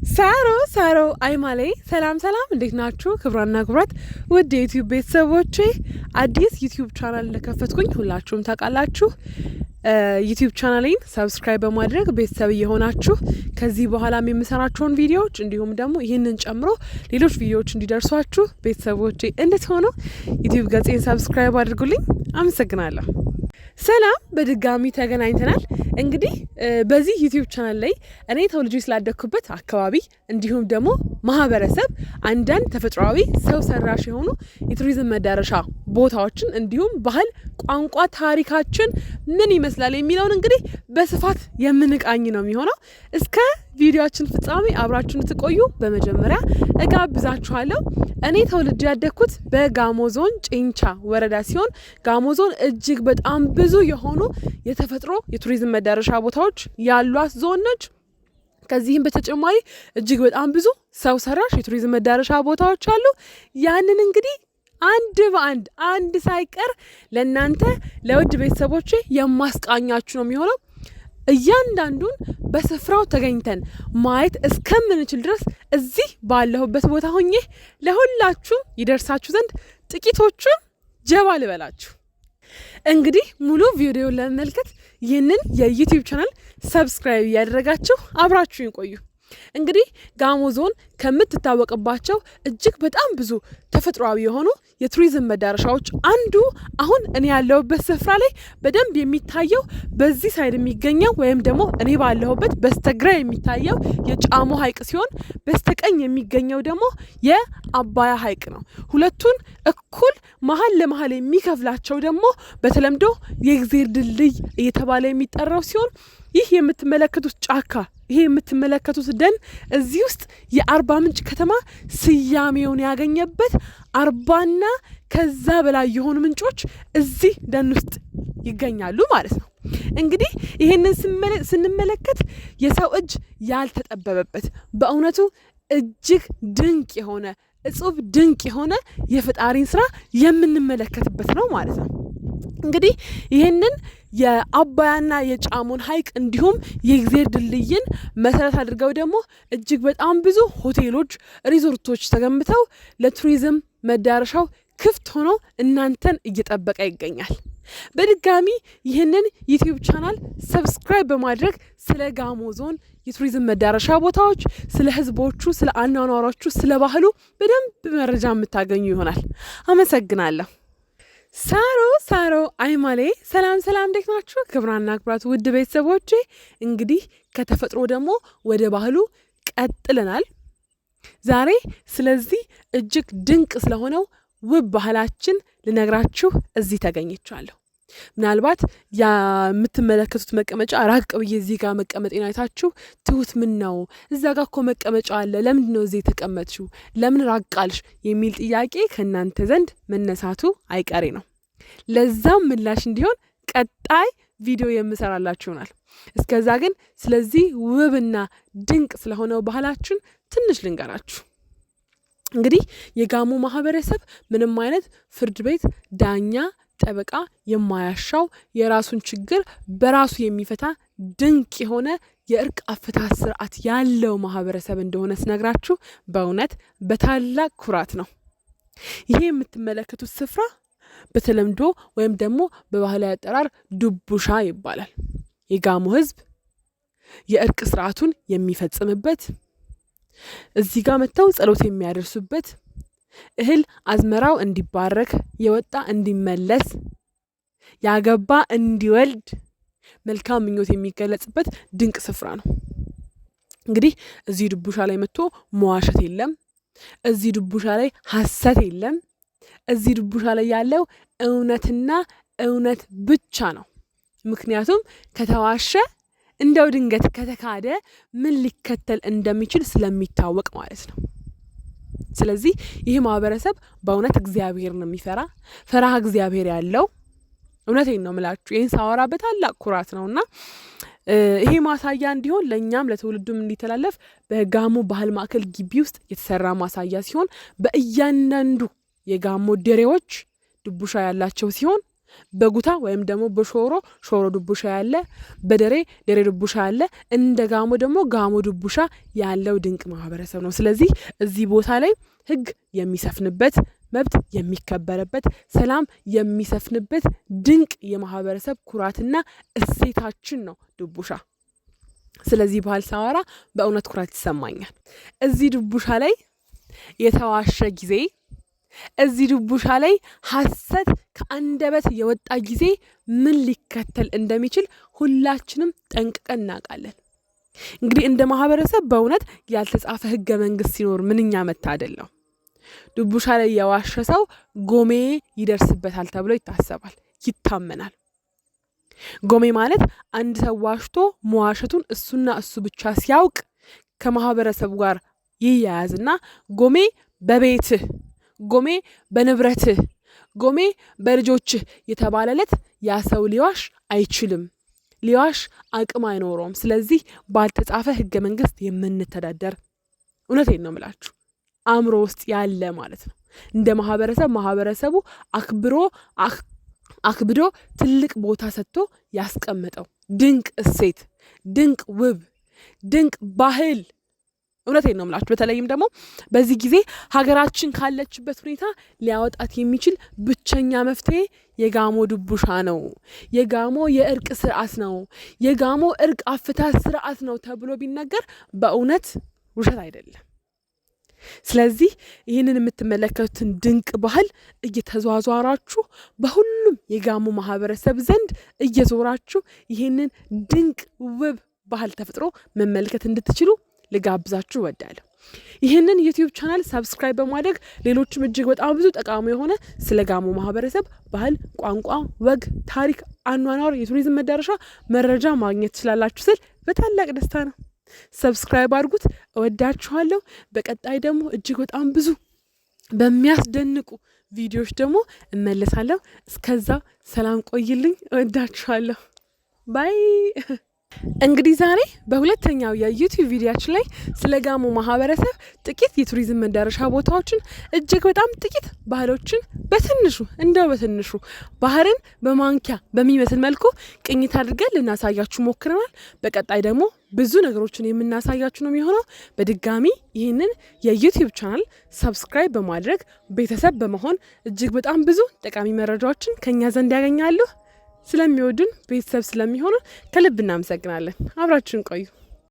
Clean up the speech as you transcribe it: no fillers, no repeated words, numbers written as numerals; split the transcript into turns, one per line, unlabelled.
ሳሮ አይማሌ ሰላም እንዴት ናችሁ? ክብራና ክብራት ውድ የዩቲዩብ ቤተሰቦቼ አዲስ ዩቲዩብ ቻናል ለከፈትኩኝ ሁላችሁም ታውቃላችሁ። ዩቲዩብ ቻናሌን ሰብስክራይብ በማድረግ ቤተሰብ የሆናችሁ ከዚህ በኋላም የምሰራቸውን ቪዲዮዎች እንዲሁም ደግሞ ይህንን ጨምሮ ሌሎች ቪዲዮዎች እንዲደርሷችሁ ቤተሰቦቼ እንድትሆኑ ዩቲዩብ ገጼን ሰብስክራይብ አድርጉልኝ። አመሰግናለሁ። ሰላም በድጋሚ ተገናኝተናል። እንግዲህ በዚህ ዩቲዩብ ቻናል ላይ እኔ ተወልጄ ስላደኩበት አካባቢ እንዲሁም ደግሞ ማህበረሰብ አንዳንድ ተፈጥሯዊ ሰው ሰራሽ የሆኑ የቱሪዝም መዳረሻ ቦታዎችን እንዲሁም ባህል፣ ቋንቋ፣ ታሪካችን ምን ይመስላል የሚለውን እንግዲህ በስፋት የምንቃኝ ነው የሚሆነው። እስከ ቪዲዮአችን ፍጻሜ አብራችሁን ትቆዩ በመጀመሪያ እጋብዛችኋለሁ። እኔ ተወልጄ ያደኩት በጋሞ ዞን ጭንቻ ወረዳ ሲሆን ጋሞ ዞን እጅግ በጣም ብዙ የሆኑ የተፈጥሮ የቱሪዝም መዳረሻ ቦታዎች ያሏት ዞን ነች። ከዚህም በተጨማሪ እጅግ በጣም ብዙ ሰው ሰራሽ የቱሪዝም መዳረሻ ቦታዎች አሉ። ያንን እንግዲህ አንድ በአንድ አንድ ሳይቀር ለእናንተ ለውድ ቤተሰቦቼ የማስቃኛችሁ ነው የሚሆነው። እያንዳንዱን በስፍራው ተገኝተን ማየት እስከምንችል ድረስ እዚህ ባለሁበት ቦታ ሆኜ ለሁላችሁም ይደርሳችሁ ዘንድ ጥቂቶቹን ጀባ ልበላችሁ። እንግዲህ ሙሉ ቪዲዮ ለመመልከት ይህንን የዩቲዩብ ቻናል ሰብስክራይብ እያደረጋችሁ አብራችሁን ቆዩ። እንግዲህ ጋሞ ዞን ከምትታወቅባቸው እጅግ በጣም ብዙ ተፈጥሯዊ የሆኑ የቱሪዝም መዳረሻዎች አንዱ አሁን እኔ ያለሁበት ስፍራ ላይ በደንብ የሚታየው በዚህ ሳይድ የሚገኘው ወይም ደግሞ እኔ ባለሁበት በስተግራ የሚታየው የጫሞ ሐይቅ ሲሆን በስተቀኝ የሚገኘው ደግሞ የአባያ ሐይቅ ነው። ሁለቱን እኩል መሀል ለመሀል የሚከፍላቸው ደግሞ በተለምዶ የእግዜር ድልድይ እየተባለ የሚጠራው ሲሆን ይህ የምትመለከቱት ጫካ ይሄ የምትመለከቱት ደን እዚህ ውስጥ የአርባ ምንጭ ከተማ ስያሜውን ያገኘበት 40ና ከዛ በላይ የሆኑ ምንጮች እዚህ ደን ውስጥ ይገኛሉ ማለት ነው። እንግዲህ ይሄንን ስንመለከት የሰው እጅ ያልተጠበበበት በእውነቱ እጅግ ድንቅ የሆነ እጹብ ድንቅ የሆነ የፈጣሪን ስራ የምንመለከትበት ነው ማለት ነው። እንግዲህ ይህንን የአባያና የጫሞን ሐይቅ እንዲሁም የእግዜር ድልድይን መሰረት አድርገው ደግሞ እጅግ በጣም ብዙ ሆቴሎች፣ ሪዞርቶች ተገንብተው ለቱሪዝም መዳረሻው ክፍት ሆኖ እናንተን እየጠበቀ ይገኛል። በድጋሚ ይህንን ዩቲዩብ ቻናል ሰብስክራይብ በማድረግ ስለ ጋሞ ዞን የቱሪዝም መዳረሻ ቦታዎች፣ ስለ ህዝቦቹ፣ ስለ አኗኗሮቹ፣ ስለ ባህሉ በደንብ መረጃ የምታገኙ ይሆናል። አመሰግናለሁ። ሳሮ አይማሌ ሰላም እንዴት ናችሁ? ክብራና ክብራት ውድ ቤተሰቦቼ እንግዲህ ከተፈጥሮ ደግሞ ወደ ባህሉ ቀጥለናል። ዛሬ ስለዚህ እጅግ ድንቅ ስለሆነው ውብ ባህላችን ልነግራችሁ እዚህ ተገኝቻለሁ። ምናልባት የምትመለከቱት መቀመጫ ራቅ ብዬ እዚህ ጋር መቀመጤን አይታችሁ ትሁት ምን ነው እዛ ጋር እኮ መቀመጫ አለ፣ ለምንድን ነው እዚህ የተቀመጥሽው፣ ለምን ራቃልሽ የሚል ጥያቄ ከእናንተ ዘንድ መነሳቱ አይቀሬ ነው። ለዛም ምላሽ እንዲሆን ቀጣይ ቪዲዮ የምሰራላችሁ ይሆናል። እስከዛ ግን ስለዚህ ውብና ድንቅ ስለሆነው ባህላችን ትንሽ ልንገራችሁ። እንግዲህ የጋሞ ማህበረሰብ ምንም አይነት ፍርድ ቤት፣ ዳኛ፣ ጠበቃ የማያሻው የራሱን ችግር በራሱ የሚፈታ ድንቅ የሆነ የእርቅ አፈታት ስርዓት ያለው ማህበረሰብ እንደሆነ ስነግራችሁ በእውነት በታላቅ ኩራት ነው። ይሄ የምትመለከቱት ስፍራ በተለምዶ ወይም ደግሞ በባህላዊ አጠራር ዱቡሻ ይባላል። የጋሞ ህዝብ የእርቅ ስርዓቱን የሚፈጽምበት፣ እዚህ ጋር መጥተው ጸሎት የሚያደርሱበት፣ እህል አዝመራው እንዲባረክ፣ የወጣ እንዲመለስ፣ ያገባ እንዲወልድ መልካም ምኞት የሚገለጽበት ድንቅ ስፍራ ነው። እንግዲህ እዚህ ዱቡሻ ላይ መጥቶ መዋሸት የለም። እዚህ ዱቡሻ ላይ ሐሰት የለም። እዚህ ዱቡሻ ላይ ያለው እውነትና እውነት ብቻ ነው። ምክንያቱም ከተዋሸ እንደው ድንገት ከተካደ ምን ሊከተል እንደሚችል ስለሚታወቅ ማለት ነው። ስለዚህ ይህ ማህበረሰብ በእውነት እግዚአብሔር ነው የሚፈራ፣ ፈራህ እግዚአብሔር ያለው። እውነቴን ነው የምላችሁ፣ ይህን ሳወራ በታላቅ ኩራት ነውና ይሄ ማሳያ እንዲሆን ለእኛም ለትውልዱም እንዲተላለፍ በጋሞ ባህል ማዕከል ግቢ ውስጥ የተሰራ ማሳያ ሲሆን በእያንዳንዱ የጋሞ ደሬዎች ዱቡሻ ያላቸው ሲሆን በጉታ ወይም ደግሞ በሾሮ ሾሮ ድቡሻ ያለ፣ በደሬ ደሬ ድቡሻ ያለ፣ እንደ ጋሞ ደግሞ ጋሞ ድቡሻ ያለው ድንቅ ማህበረሰብ ነው። ስለዚህ እዚህ ቦታ ላይ ህግ የሚሰፍንበት፣ መብት የሚከበረበት፣ ሰላም የሚሰፍንበት ድንቅ የማህበረሰብ ኩራትና እሴታችን ነው ድቡሻ። ስለዚህ ባህል ሳወራ በእውነት ኩራት ይሰማኛል። እዚህ ድቡሻ ላይ የተዋሸ ጊዜ፣ እዚህ ድቡሻ ላይ ሐሰት ከአንደበት የወጣ ጊዜ ምን ሊከተል እንደሚችል ሁላችንም ጠንቅቀን እናውቃለን። እንግዲህ እንደ ማህበረሰብ በእውነት ያልተጻፈ ህገ መንግስት ሲኖር ምንኛ መታደል ነው። ድቡሻ ላይ የዋሸ ሰው ጎሜ ይደርስበታል ተብሎ ይታሰባል፣ ይታመናል። ጎሜ ማለት አንድ ሰው ዋሽቶ መዋሸቱን እሱና እሱ ብቻ ሲያውቅ ከማህበረሰቡ ጋር ይያያዝና ጎሜ በቤትህ፣ ጎሜ በንብረትህ፣ ጎሜ በልጆችህ የተባለለት ያ ሰው ሊዋሽ አይችልም፣ ሊዋሽ አቅም አይኖረውም። ስለዚህ ባልተጻፈ ህገ መንግስት የምንተዳደር እውነቴን ነው የምላችሁ አእምሮ ውስጥ ያለ ማለት ነው። እንደ ማህበረሰቡ አክብዶ ትልቅ ቦታ ሰጥቶ ያስቀመጠው ድንቅ እሴት፣ ድንቅ ውብ፣ ድንቅ ባህል እውነቴን ነው የምላችሁ። በተለይም ደግሞ በዚህ ጊዜ ሀገራችን ካለችበት ሁኔታ ሊያወጣት የሚችል ብቸኛ መፍትሄ የጋሞ ድቡሻ ነው። የጋሞ የእርቅ ስርዓት ነው። የጋሞ እርቅ አፍታት ስርዓት ነው ተብሎ ቢነገር በእውነት ውሸት አይደለም። ስለዚህ ይህንን የምትመለከቱትን ድንቅ ባህል እየተዟዟራችሁ በሁሉም የጋሞ ማህበረሰብ ዘንድ እየዞራችሁ ይህንን ድንቅ ውብ ባህል ተፈጥሮ መመልከት እንድትችሉ ልጋብዛችሁ እወዳለሁ። ይህንን ዩቲዩብ ቻናል ሰብስክራይብ በማድረግ ሌሎችም እጅግ በጣም ብዙ ጠቃሚ የሆነ ስለ ጋሞ ማህበረሰብ ባህል፣ ቋንቋ፣ ወግ፣ ታሪክ፣ አኗኗር፣ የቱሪዝም መዳረሻ መረጃ ማግኘት ትችላላችሁ ስል በታላቅ ደስታ ነው። ሰብስክራይብ አድርጉት። እወዳችኋለሁ። በቀጣይ ደግሞ እጅግ በጣም ብዙ በሚያስደንቁ ቪዲዮዎች ደግሞ እመለሳለሁ። እስከዛ ሰላም ቆይልኝ። እወዳችኋለሁ። ባይ። እንግዲህ ዛሬ በሁለተኛው የዩቲዩብ ቪዲዮአችን ላይ ስለ ጋሞ ማህበረሰብ ጥቂት የቱሪዝም መዳረሻ ቦታዎችን፣ እጅግ በጣም ጥቂት ባህሎችን በትንሹ ባህርን በማንኪያ በሚመስል መልኩ ቅኝት አድርገን ልናሳያችሁ ሞክረናል። በቀጣይ ደግሞ ብዙ ነገሮችን የምናሳያችሁ ነው የሚሆነው። በድጋሚ ይህንን የዩቲዩብ ቻናል ሰብስክራይብ በማድረግ ቤተሰብ በመሆን እጅግ በጣም ብዙ ጠቃሚ መረጃዎችን ከኛ ዘንድ ያገኛሉ። ስለሚወዱን ቤተሰብ ስለሚሆኑ ከልብ እናመሰግናለን። አብራችሁን ቆዩ።